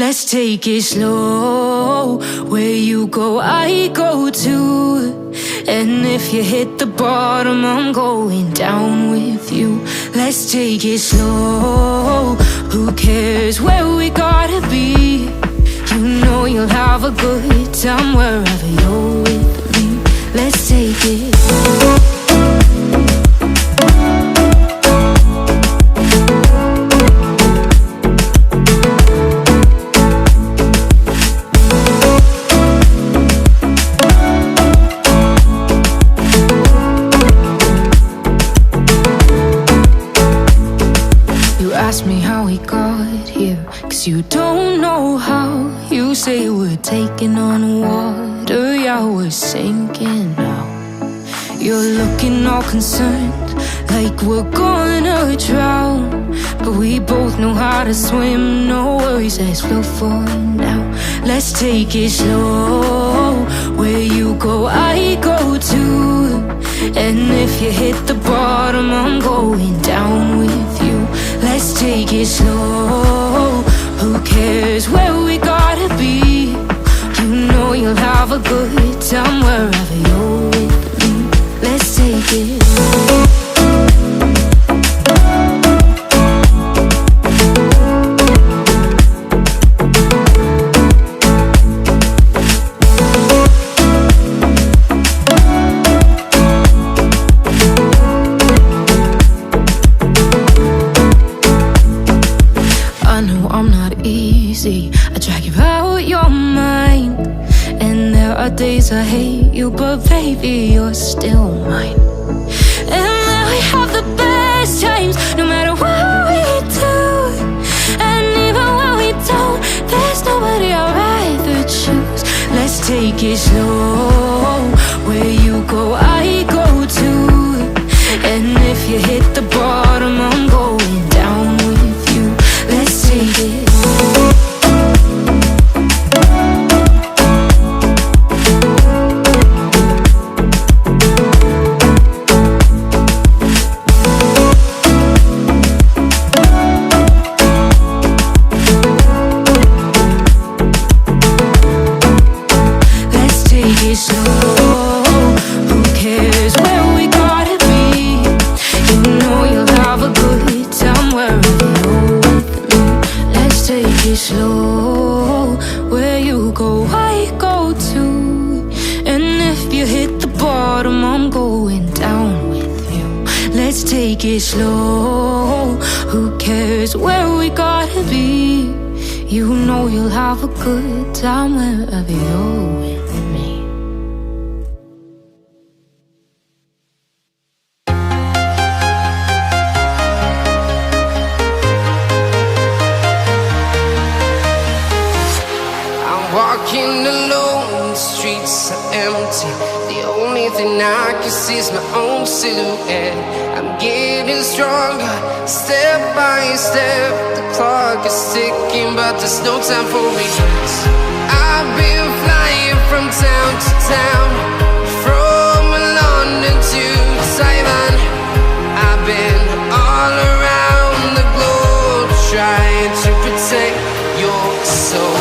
Let's take it slow. Where you go, I go too. And if you hit the bottom, I'm going down with you. Let's take it slow. Who cares where we gotta be? You know you'll have a good time wherever you're with me. Let's take it. Ask me how we got here, 'cause you don't know how. You say we're taking on water, yeah, we're sinking now. You're looking all concerned, like we're gonna drown. But we both know how to swim, no worries, let's flow for now. Let's take it slow. Where you go, I go too. And if you hit the bottom, I'm going down with you. Let's take it slow. Who cares where we gotta be? You know you'll have a good time wherever you're with me. Let's take it. I drag you out your mind, and there are days I hate you, but baby, you're still mine. And then we have the best times, no matter what we do. And even when we don't, there's nobody I'd rather choose. Let's take it slow. Where you go, I go too. And if you hit the bottom, I'm going down with you. Let's take it. Slow, where you go, I go too. And if you hit the bottom, I'm going down with you. Let's take it slow. Who cares where we gotta be? You know you'll have a good time wherever you're with me. Walking alone, the streets are empty. The only thing I can see is my own silhouette. I'm getting stronger, step by step. The clock is ticking, but there's no time for regrets. I've been flying from town to town, from London to Taiwan. I've been all around the globe, trying to protect your soul.